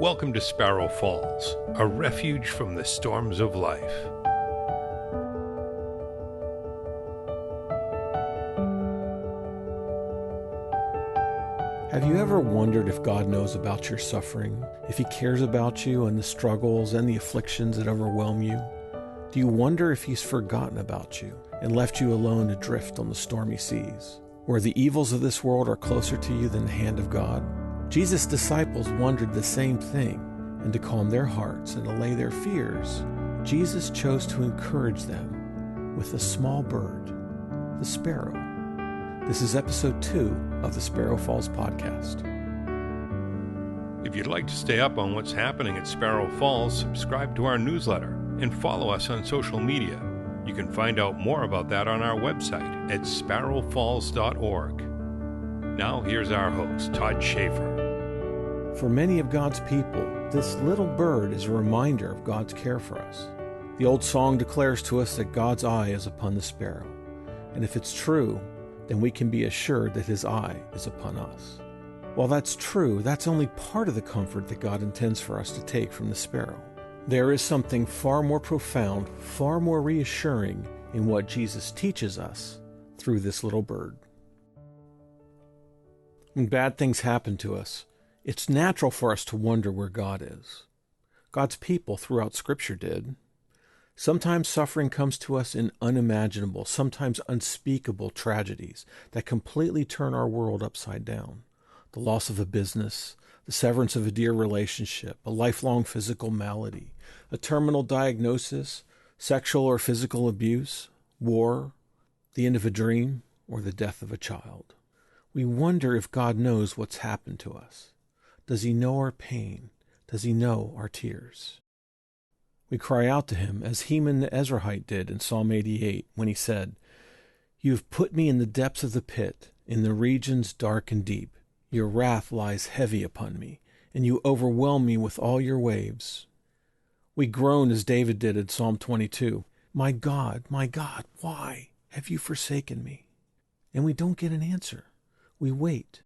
Welcome to Sparrow Falls, a refuge from the storms of life. Have you ever wondered if God knows about your suffering, if He cares about you and the struggles and the afflictions that overwhelm you? Do you wonder if He's forgotten about you and left you alone to drift on the stormy seas, where the evils of this world are closer to you than the hand of God? Jesus' disciples wondered the same thing, and to calm their hearts and allay their fears, Jesus chose to encourage them with a small bird, the sparrow. This is episode 2 of the Sparrow Falls podcast. If you'd like to stay up on what's happening at Sparrow Falls, subscribe to our newsletter and follow us on social media. You can find out more about that on our website at sparrowfalls.org. Now here's our host, Todd Schaefer. For many of God's people, this little bird is a reminder of God's care for us. The old song declares to us that God's eye is upon the sparrow, and if it's true, then we can be assured that His eye is upon us. While that's true, that's only part of the comfort that God intends for us to take from the sparrow. There is something far more profound, far more reassuring in what Jesus teaches us through this little bird. When bad things happen to us, it's natural for us to wonder where God is. God's people throughout Scripture did. Sometimes suffering comes to us in unimaginable, sometimes unspeakable tragedies that completely turn our world upside down. The loss of a business, the severance of a dear relationship, a lifelong physical malady, a terminal diagnosis, sexual or physical abuse, war, the end of a dream, or the death of a child. We wonder if God knows what's happened to us. Does He know our pain? Does He know our tears? We cry out to Him as Heman the Ezrahite did in Psalm 88 when he said, "You have put me in the depths of the pit, in the regions dark and deep. Your wrath lies heavy upon me, and you overwhelm me with all your waves." We groan as David did in Psalm 22, my God, why have you forsaken me?" And we don't get an answer. We wait.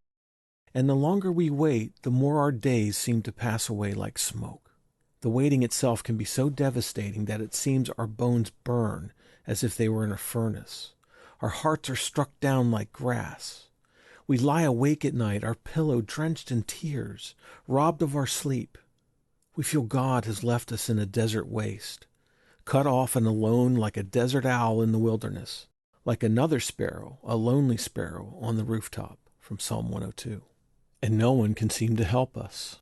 And the longer we wait, the more our days seem to pass away like smoke. The waiting itself can be so devastating that it seems our bones burn as if they were in a furnace. Our hearts are struck down like grass. We lie awake at night, our pillow drenched in tears, robbed of our sleep. We feel God has left us in a desert waste, cut off and alone like a desert owl in the wilderness, like another sparrow, a lonely sparrow on the rooftop from Psalm 102. And no one can seem to help us.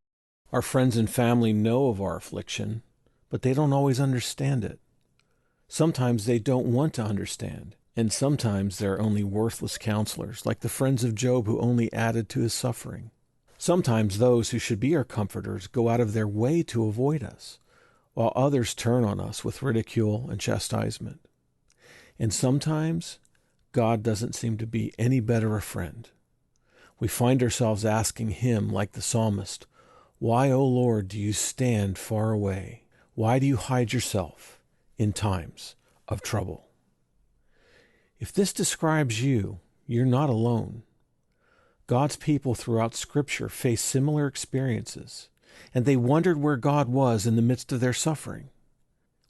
Our friends and family know of our affliction, but they don't always understand it. Sometimes they don't want to understand, and sometimes they're only worthless counselors, like the friends of Job who only added to his suffering. Sometimes those who should be our comforters go out of their way to avoid us, while others turn on us with ridicule and chastisement. And sometimes God doesn't seem to be any better a friend. We find ourselves asking Him, like the psalmist, "Why, O Lord, do you stand far away? Why do you hide yourself in times of trouble?" If this describes you, you're not alone. God's people throughout Scripture face similar experiences, and they wondered where God was in the midst of their suffering.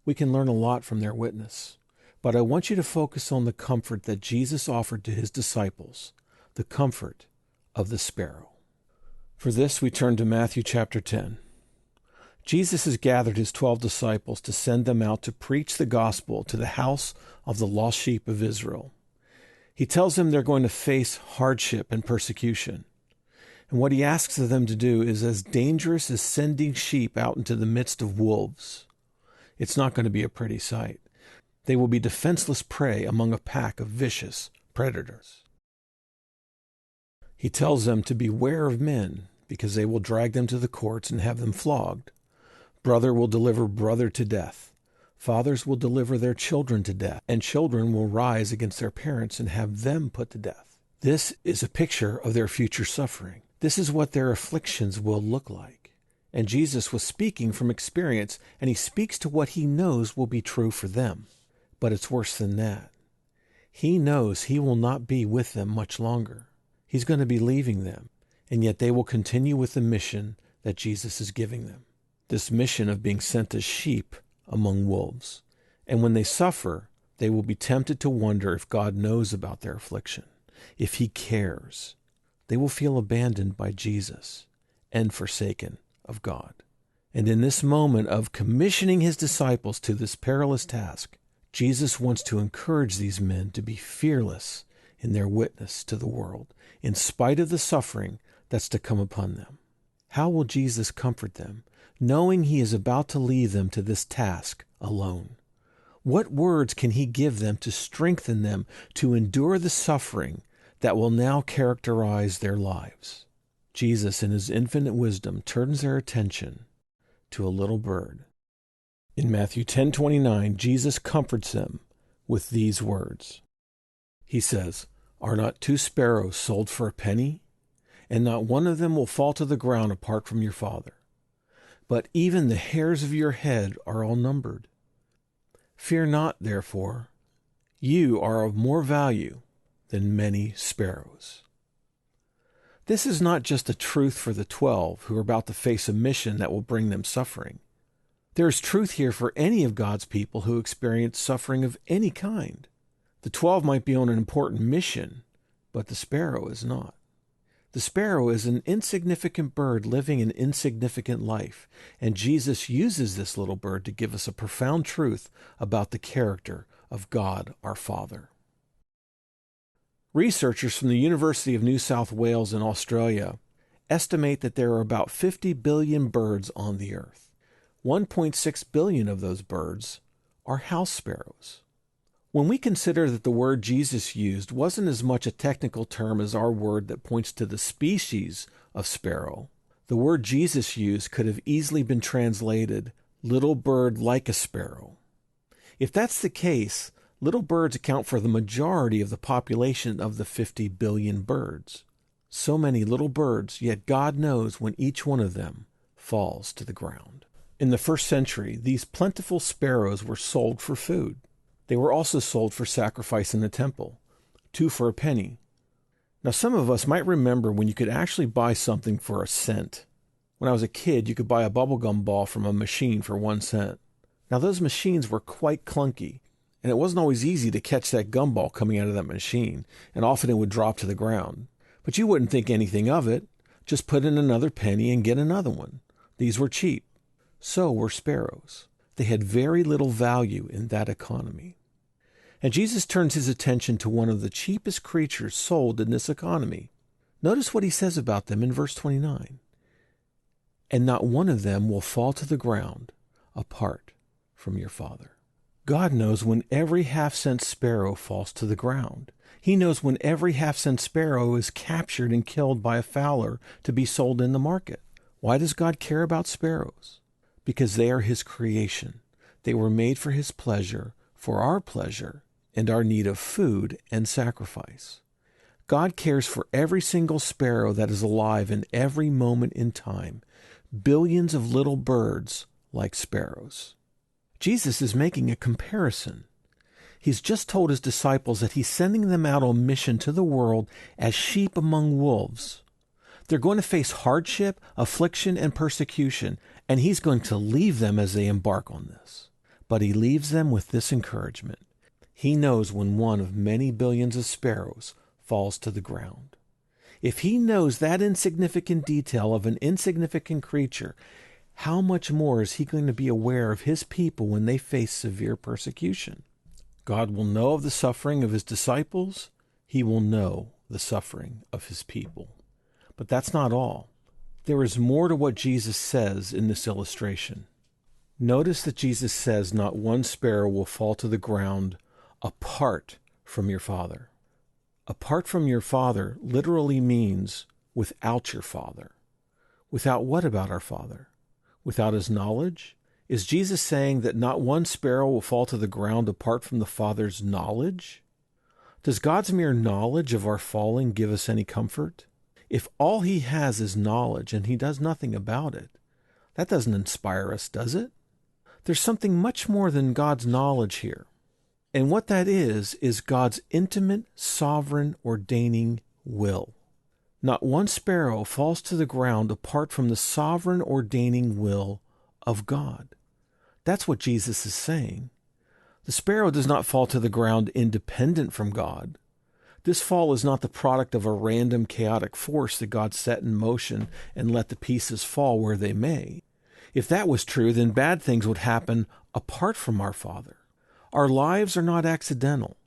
We can learn a lot from their witness, but I want you to focus on the comfort that Jesus offered to His disciples, the comfort of the sparrow. For this, we turn to Matthew chapter 10. Jesus has gathered His 12 disciples to send them out to preach the gospel to the house of the lost sheep of Israel. He tells them they're going to face hardship and persecution. And what He asks of them to do is as dangerous as sending sheep out into the midst of wolves. It's not going to be a pretty sight. They will be defenseless prey among a pack of vicious predators. He tells them to beware of men, because they will drag them to the courts and have them flogged. Brother will deliver brother to death. Fathers will deliver their children to death, and children will rise against their parents and have them put to death. This is a picture of their future suffering. This is what their afflictions will look like. And Jesus was speaking from experience, and He speaks to what He knows will be true for them. But it's worse than that. He knows He will not be with them much longer. He's going to be leaving them, and yet they will continue with the mission that Jesus is giving them, this mission of being sent as sheep among wolves. And when they suffer, they will be tempted to wonder if God knows about their affliction, if he cares. They will feel abandoned by Jesus and forsaken of God. And in this moment of commissioning his disciples to this perilous task, Jesus wants to encourage these men to be fearless in their witness to the world, in spite of the suffering that's to come upon them. How will Jesus comfort them, knowing he is about to leave them to this task alone? What words can he give them to strengthen them to endure the suffering that will now characterize their lives? Jesus, in his infinite wisdom, turns their attention to a little bird. In Matthew 10:29, Jesus comforts them with these words. He says, "Are not 2 sparrows sold for a penny? And not one of them will fall to the ground apart from your Father. But even the hairs of your head are all numbered. Fear not, therefore, you are of more value than many sparrows." This is not just a truth for the 12 who are about to face a mission that will bring them suffering. There is truth here for any of God's people who experience suffering of any kind. The 12 might be on an important mission, but the sparrow is not. The sparrow is an insignificant bird living an insignificant life, and Jesus uses this little bird to give us a profound truth about the character of God our Father. Researchers from the University of New South Wales in Australia estimate that there are about 50 billion birds on the earth. 1.6 billion of those birds are house sparrows. When we consider that the word Jesus used wasn't as much a technical term as our word that points to the species of sparrow, the word Jesus used could have easily been translated, "little bird like a sparrow." If that's the case, little birds account for the majority of the population of the 50 billion birds. So many little birds, yet God knows when each one of them falls to the ground. In the first century, these plentiful sparrows were sold for food. They were also sold for sacrifice in the temple, 2 for a penny. Now, some of us might remember when you could actually buy something for a cent. When I was a kid, you could buy a bubblegum ball from a machine for 1 cent. Now, those machines were quite clunky, and it wasn't always easy to catch that gumball coming out of that machine, and often it would drop to the ground. But you wouldn't think anything of it. Just put in another penny and get another one. These were cheap. So were sparrows. They had very little value in that economy. And Jesus turns his attention to one of the cheapest creatures sold in this economy. Notice what he says about them in verse 29. "And not one of them will fall to the ground apart from your Father." God knows when every half-cent sparrow falls to the ground. He knows when every half-cent sparrow is captured and killed by a fowler to be sold in the market. Why does God care about sparrows? Because they are his creation. They were made for his pleasure, for our pleasure, and our need of food and sacrifice. God cares for every single sparrow that is alive in every moment in time, billions of little birds like sparrows. Jesus is making a comparison. He's just told his disciples that he's sending them out on mission to the world as sheep among wolves. They're going to face hardship, affliction, and persecution, and he's going to leave them as they embark on this. But he leaves them with this encouragement. He knows when one of many billions of sparrows falls to the ground. If he knows that insignificant detail of an insignificant creature, how much more is he going to be aware of his people when they face severe persecution? God will know of the suffering of his disciples. He will know the suffering of his people. But that's not all. There is more to what Jesus says in this illustration. Notice that Jesus says not one sparrow will fall to the ground apart from your Father. Apart from your Father literally means without your Father. Without what about our Father? Without his knowledge? Is Jesus saying that not one sparrow will fall to the ground apart from the Father's knowledge? Does God's mere knowledge of our falling give us any comfort? If all he has is knowledge and he does nothing about it, that doesn't inspire us, does it? There's something much more than God's knowledge here. And what that is God's intimate, sovereign, ordaining will. Not one sparrow falls to the ground apart from the sovereign ordaining will of God. That's what Jesus is saying. The sparrow does not fall to the ground independent from God. This fall is not the product of a random chaotic force that God set in motion and let the pieces fall where they may. If that was true, then bad things would happen apart from our Father. Our lives are not accidental.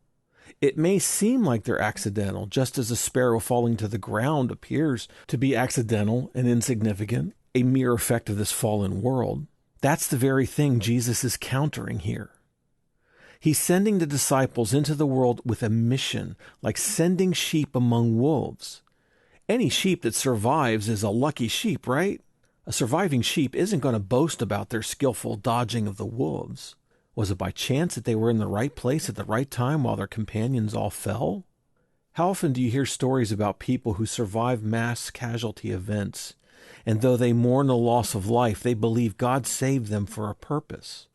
It may seem like they're accidental, just as a sparrow falling to the ground appears to be accidental and insignificant, a mere effect of this fallen world. That's the very thing Jesus is countering here. He's sending the disciples into the world with a mission, like sending sheep among wolves. Any sheep that survives is a lucky sheep, right? A surviving sheep isn't going to boast about their skillful dodging of the wolves. Was it by chance that they were in the right place at the right time while their companions all fell? How often do you hear stories about people who survive mass casualty events, and though they mourn the loss of life, they believe God saved them for a purpose?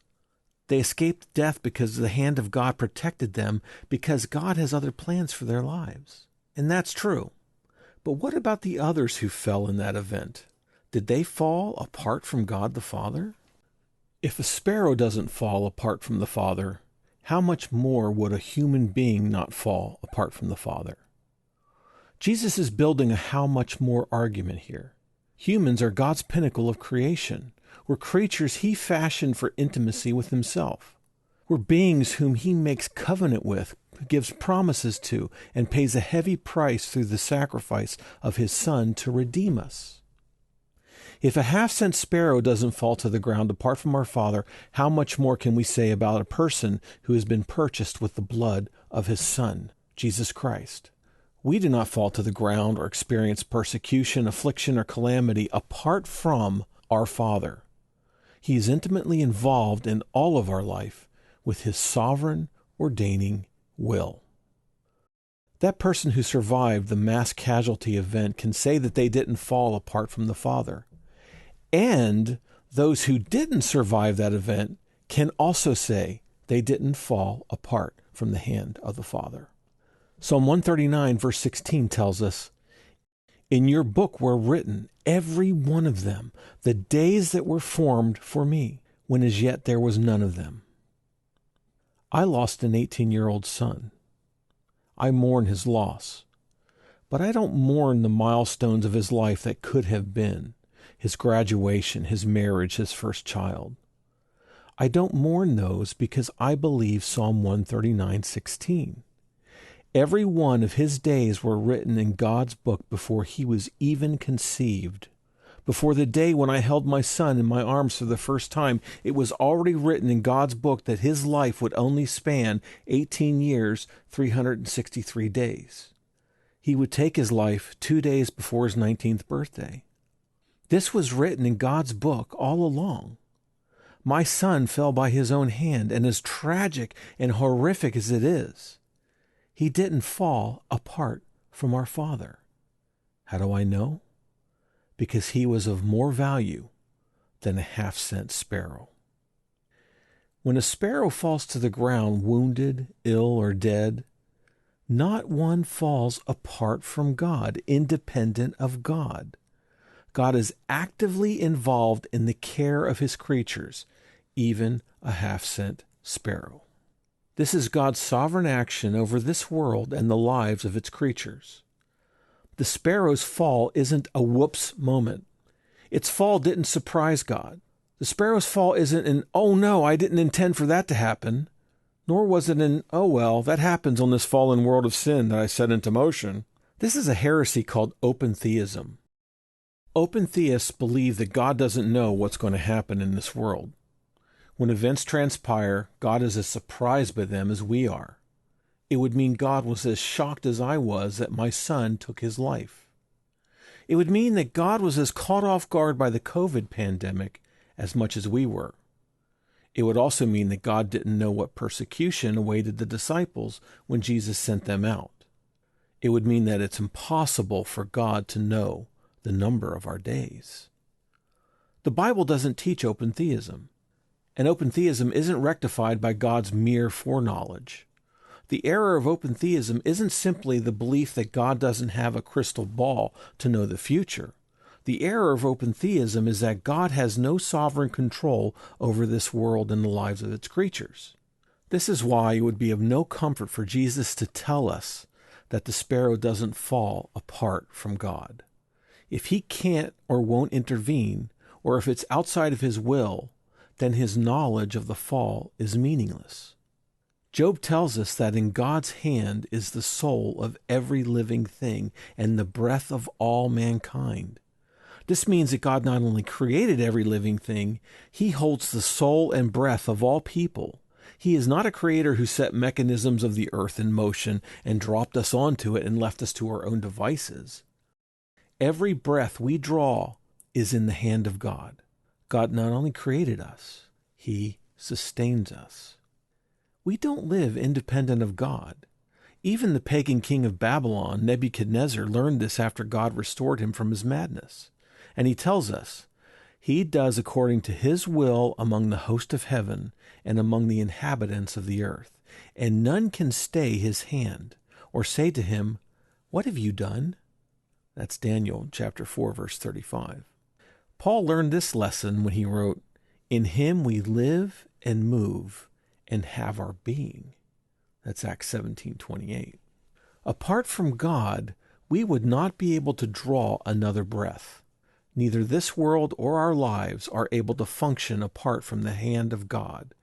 They escaped death because the hand of God protected them, because God has other plans for their lives. And that's true. But what about the others who fell in that event? Did they fall apart from God the Father? If a sparrow doesn't fall apart from the Father, how much more would a human being not fall apart from the Father? Jesus is building a how much more argument here. Humans are God's pinnacle of creation. We're creatures He fashioned for intimacy with Himself. We're beings whom He makes covenant with, gives promises to, and pays a heavy price through the sacrifice of His Son to redeem us. If a half-cent sparrow doesn't fall to the ground apart from our Father, how much more can we say about a person who has been purchased with the blood of His Son, Jesus Christ? We do not fall to the ground or experience persecution, affliction, or calamity apart from our Father. He is intimately involved in all of our life with His sovereign, ordaining will. That person who survived the mass casualty event can say that they didn't fall apart from the Father. And those who didn't survive that event can also say they didn't fall apart from the hand of the Father. Psalm 139, verse 16 tells us, "In your book were written, every one of them, the days that were formed for me, when as yet there was none of them." I lost an 18-year-old son. I mourn his loss. But I don't mourn the milestones of his life that could have been. His graduation, his marriage, his first child. I don't mourn those because I believe Psalm 139:16. Every one of his days were written in God's book before he was even conceived. Before the day when I held my son in my arms for the first time, it was already written in God's book that his life would only span 18 years, 363 days. He would take his life 2 days before his 19th birthday. This was written in God's book all along. My son fell by his own hand, and as tragic and horrific as it is, he didn't fall apart from our Father. How do I know? Because he was of more value than a half-cent sparrow. When a sparrow falls to the ground wounded, ill, or dead, not one falls apart from God, independent of God. God is actively involved in the care of His creatures, even a half-cent sparrow. This is God's sovereign action over this world and the lives of its creatures. The sparrow's fall isn't a whoops moment. Its fall didn't surprise God. The sparrow's fall isn't an, oh no, I didn't intend for that to happen. Nor was it an, oh well, that happens on this fallen world of sin that I set into motion. This is a heresy called open theism. Open theists believe that God doesn't know what's going to happen in this world. When events transpire, God is as surprised by them as we are. It would mean God was as shocked as I was that my son took his life. It would mean that God was as caught off guard by the COVID pandemic as much as we were. It would also mean that God didn't know what persecution awaited the disciples when Jesus sent them out. It would mean that it's impossible for God to know the number of our days. The Bible doesn't teach open theism, and open theism isn't rectified by God's mere foreknowledge. The error of open theism isn't simply the belief that God doesn't have a crystal ball to know the future. The error of open theism is that God has no sovereign control over this world and the lives of its creatures. This is why it would be of no comfort for Jesus to tell us that the sparrow doesn't fall apart from God. If he can't or won't intervene, or if it's outside of his will, then his knowledge of the fall is meaningless. Job tells us that in God's hand is the soul of every living thing and the breath of all mankind. This means that God not only created every living thing, he holds the soul and breath of all people. He is not a creator who set mechanisms of the earth in motion and dropped us onto it and left us to our own devices. Every breath we draw is in the hand of God. God not only created us, he sustains us. We don't live independent of God. Even the pagan king of Babylon, Nebuchadnezzar, learned this after God restored him from his madness. And he tells us, he does according to his will among the host of heaven and among the inhabitants of the earth, and none can stay his hand or say to him, what have you done? That's Daniel chapter 4, verse 35. Paul learned this lesson when he wrote, in him we live and move and have our being. That's Acts 17:28. Apart from God, we would not be able to draw another breath. Neither this world or our lives are able to function apart from the hand of God.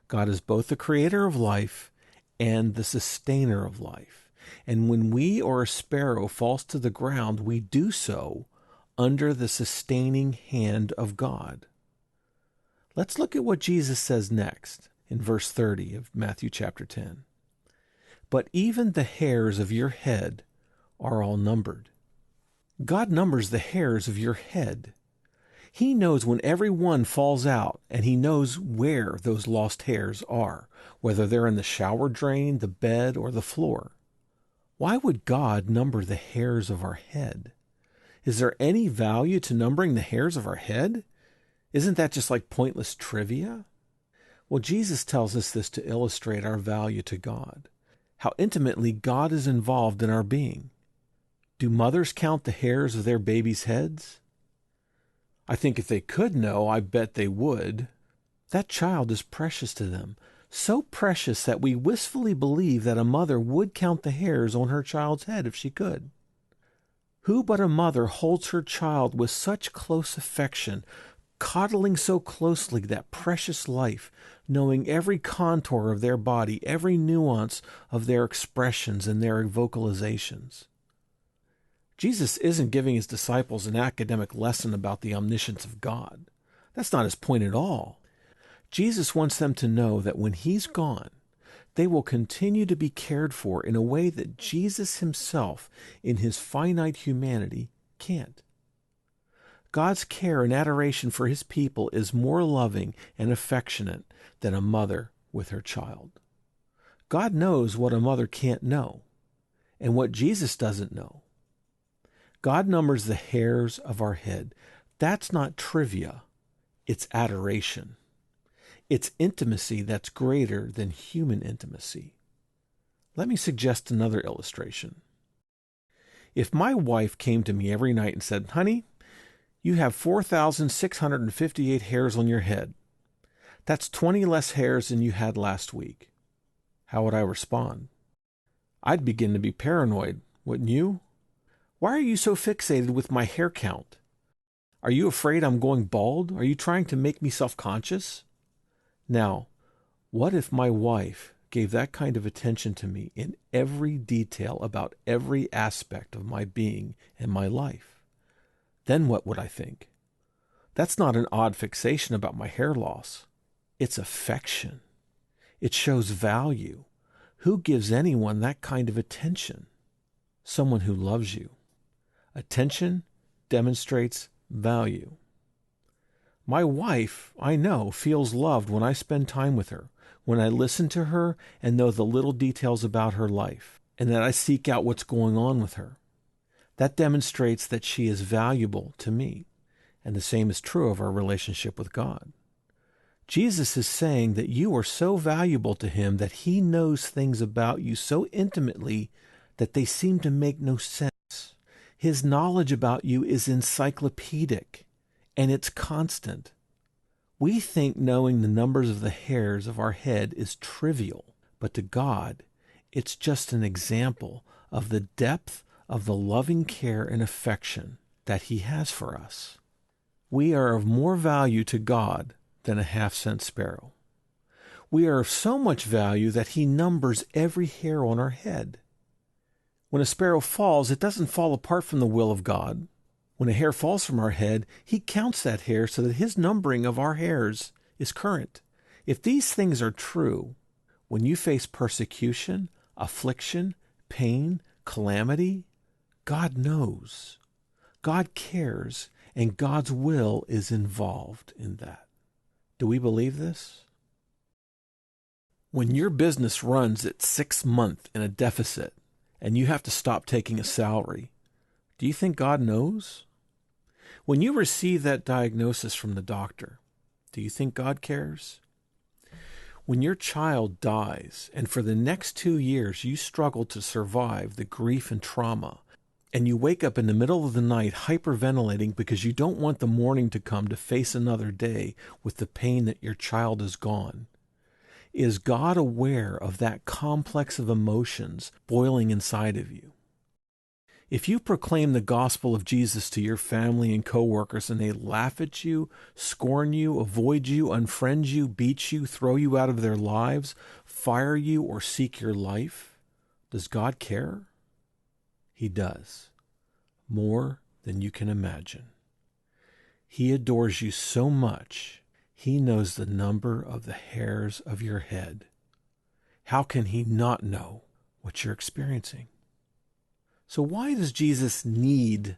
God is both the creator of life and the sustainer of life. And when we or a sparrow falls to the ground, we do so under the sustaining hand of God. Let's look at what Jesus says next in verse 30 of Matthew chapter 10. But even the hairs of your head are all numbered. God numbers the hairs of your head. He knows when every one falls out, and he knows where those lost hairs are, whether they're in the shower drain, the bed, or the floor. Why would God number the hairs of our head? Is there any value to numbering the hairs of our head? Isn't that just like pointless trivia? Well, Jesus tells us this to illustrate our value to God, how intimately God is involved in our being. Do mothers count the hairs of their babies' heads? I think if they could know, I bet they would. That child is precious to them, so precious that we wistfully believe that a mother would count the hairs on her child's head if she could. Who but a mother holds her child with such close affection, coddling so closely that precious life, knowing every contour of their body, every nuance of their expressions and their vocalizations? Jesus isn't giving his disciples an academic lesson about the omniscience of God. That's not his point at all. Jesus wants them to know that when he's gone, they will continue to be cared for in a way that Jesus himself, in his finite humanity, can't. God's care and adoration for his people is more loving and affectionate than a mother with her child. God knows what a mother can't know, and what Jesus doesn't know. God numbers the hairs of our head. That's not trivia. It's adoration. It's intimacy that's greater than human intimacy. Let me suggest another illustration. If my wife came to me every night and said, honey, you have 4,658 hairs on your head. That's 20 less hairs than you had last week. How would I respond? I'd begin to be paranoid, wouldn't you? Why are you so fixated with my hair count? Are you afraid I'm going bald? Are you trying to make me self-conscious? Now, what if my wife gave that kind of attention to me in every detail about every aspect of my being and my life? Then what would I think? That's not an odd fixation about my hair loss. It's affection. It shows value. Who gives anyone that kind of attention? Someone who loves you. Attention demonstrates value. My wife, I know, feels loved when I spend time with her, when I listen to her and know the little details about her life, and that I seek out what's going on with her. That demonstrates that she is valuable to me, and the same is true of our relationship with God. Jesus is saying that you are so valuable to him that he knows things about you so intimately that they seem to make no sense. His knowledge about you is encyclopedic, and it's constant. We think knowing the numbers of the hairs of our head is trivial, but to God, it's just an example of the depth of the loving care and affection that he has for us. We are of more value to God than a half-cent sparrow. We are of so much value that he numbers every hair on our head. When a sparrow falls, it doesn't fall apart from the will of God. When a hair falls from our head, he counts that hair so that his numbering of our hairs is current. If these things are true, when you face persecution, affliction, pain, calamity, God knows, God cares, and God's will is involved in that. Do we believe this? When your business runs at 6 months in a deficit and you have to stop taking a salary, do you think God knows? When you receive that diagnosis from the doctor, do you think God cares? When your child dies and for the next 2 years you struggle to survive the grief and trauma, and you wake up in the middle of the night hyperventilating because you don't want the morning to come to face another day with the pain that your child is gone, is God aware of that complex of emotions boiling inside of you? If you proclaim the gospel of Jesus to your family and coworkers and they laugh at you, scorn you, avoid you, unfriend you, beat you, throw you out of their lives, fire you, or seek your life, does God care? He does, more than you can imagine. He adores you so much, he knows the number of the hairs of your head. How can he not know what you're experiencing? So why does Jesus need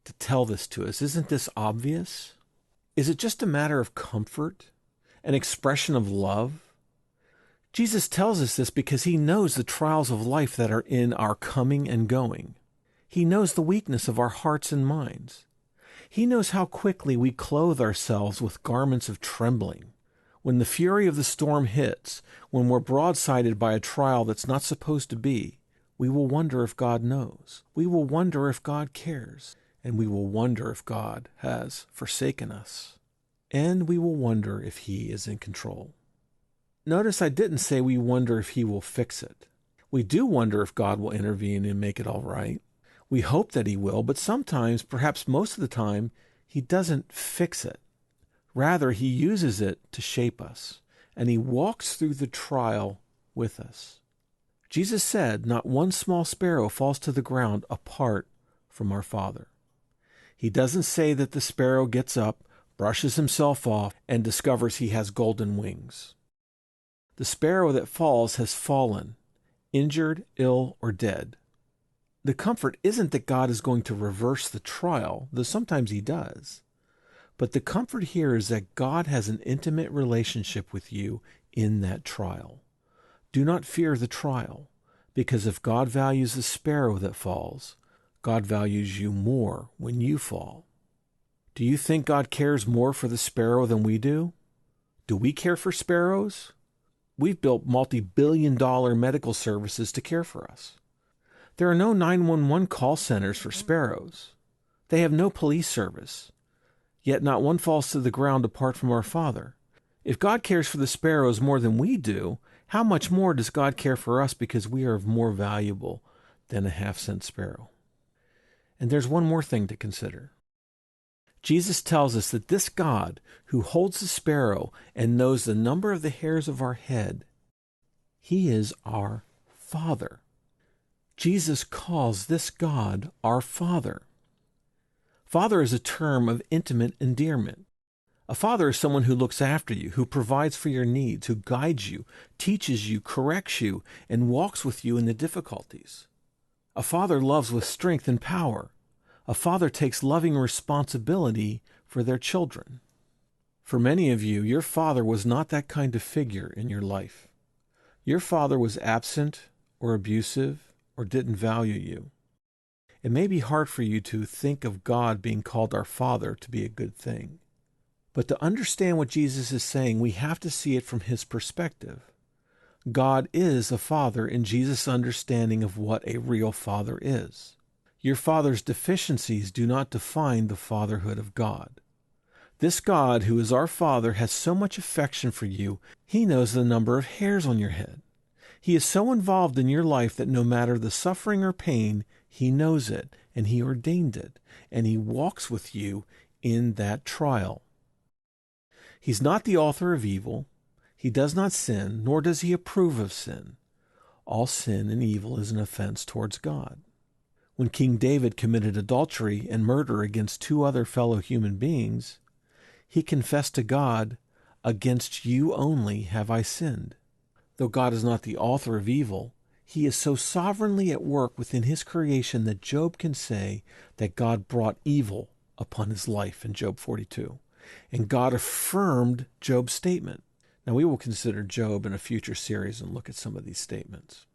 to tell this to us? Isn't this obvious? Is it just a matter of comfort, an expression of love? Jesus tells us this because he knows the trials of life that are in our coming and going. He knows the weakness of our hearts and minds. He knows how quickly we clothe ourselves with garments of trembling. When the fury of the storm hits, when we're broadsided by a trial that's not supposed to be, we will wonder if God knows. We will wonder if God cares. And we will wonder if God has forsaken us. And we will wonder if he is in control. Notice I didn't say we wonder if he will fix it. We do wonder if God will intervene and make it all right. We hope that he will, but sometimes, perhaps most of the time, he doesn't fix it. Rather, he uses it to shape us, and he walks through the trial with us. Jesus said, "Not one small sparrow falls to the ground apart from our Father." He doesn't say that the sparrow gets up, brushes himself off, and discovers he has golden wings. The sparrow that falls has fallen, injured, ill, or dead. The comfort isn't that God is going to reverse the trial, though sometimes he does. But the comfort here is that God has an intimate relationship with you in that trial. Do not fear the trial, because if God values the sparrow that falls, God values you more when you fall. Do you think God cares more for the sparrow than we do? Do we care for sparrows? We've built multi-billion-dollar medical services to care for us. There are no 911 call centers for sparrows. They have no police service. Yet not one falls to the ground apart from our Father. If God cares for the sparrows more than we do, how much more does God care for us because we are more valuable than a half-cent sparrow? And there's one more thing to consider. Jesus tells us that this God who holds the sparrow and knows the number of the hairs of our head, he is our Father. Jesus calls this God our Father. Father is a term of intimate endearment. A father is someone who looks after you, who provides for your needs, who guides you, teaches you, corrects you, and walks with you in the difficulties. A father loves with strength and power. A father takes loving responsibility for their children. For many of you, your father was not that kind of figure in your life. Your father was absent or abusive or didn't value you. It may be hard for you to think of God being called our Father to be a good thing. But to understand what Jesus is saying, we have to see it from his perspective. God is a father in Jesus' understanding of what a real father is. Your father's deficiencies do not define the fatherhood of God. This God, who is our Father, has so much affection for you, he knows the number of hairs on your head. He is so involved in your life that no matter the suffering or pain, he knows it, and he ordained it, and he walks with you in that trial. He's not the author of evil. He does not sin, nor does he approve of sin. All sin and evil is an offense towards God. When King David committed adultery and murder against two other fellow human beings, he confessed to God, "Against you only have I sinned." Though God is not the author of evil, he is so sovereignly at work within his creation that Job can say that God brought evil upon his life in Job 42. And God affirmed Job's statement. Now we will consider Job in a future series and look at some of these statements.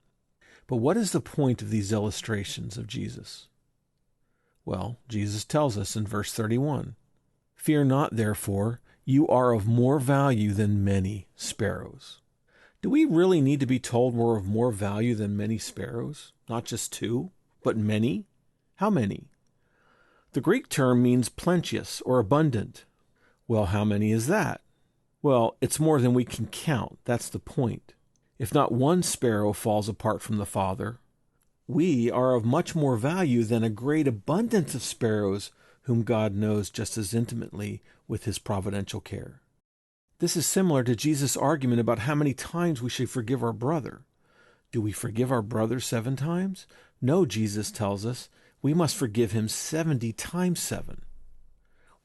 But what is the point of these illustrations of Jesus? Well, Jesus tells us in verse 31, "Fear not, therefore, you are of more value than many sparrows." Do we really need to be told we're of more value than many sparrows? Not just two, but many? How many? The Greek term means plenteous or abundant. Well, how many is that? Well, it's more than we can count. That's the point. If not one sparrow falls apart from the Father, we are of much more value than a great abundance of sparrows whom God knows just as intimately with his providential care. This is similar to Jesus' argument about how many times we should forgive our brother. Do we forgive our brother 7 times? No, Jesus tells us we must forgive him 70 times 7.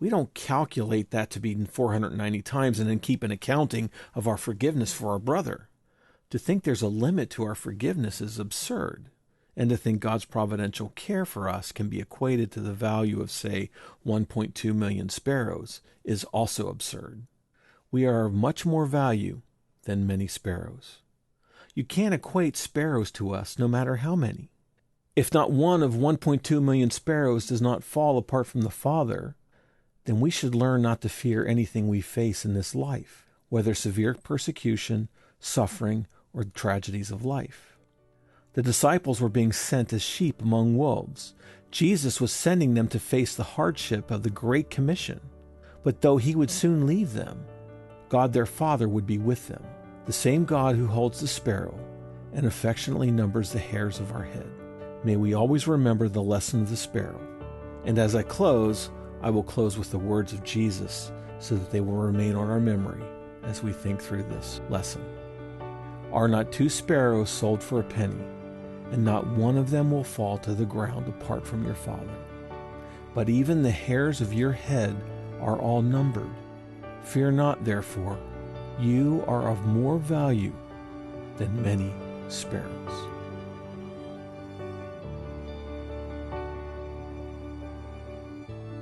We don't calculate that to be 490 times and then keep an accounting of our forgiveness for our brother. To think there's a limit to our forgiveness is absurd. And to think God's providential care for us can be equated to the value of, say, 1.2 million sparrows is also absurd. We are of much more value than many sparrows. You can't equate sparrows to us, no matter how many. If not one of 1.2 million sparrows does not fall apart from the Father, then we should learn not to fear anything we face in this life, whether severe persecution, suffering, or the tragedies of life. The disciples were being sent as sheep among wolves. Jesus was sending them to face the hardship of the Great Commission. But though he would soon leave them, God their Father would be with them, the same God who holds the sparrow and affectionately numbers the hairs of our head. May we always remember the lesson of the sparrow. And as I close, I will close with the words of Jesus so that they will remain on our memory as we think through this lesson. Are not 2 sparrows sold for a penny, and not one of them will fall to the ground apart from your Father? But even the hairs of your head are all numbered. Fear not, therefore, you are of more value than many sparrows.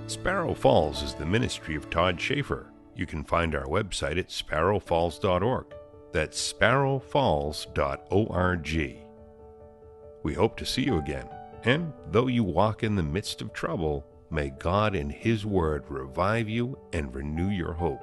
Sparrow Falls is the ministry of Todd Schaefer. You can find our website at sparrowfalls.org. That's sparrowfalls.org. We hope to see you again, and though you walk in the midst of trouble, may God in his word revive you and renew your hope.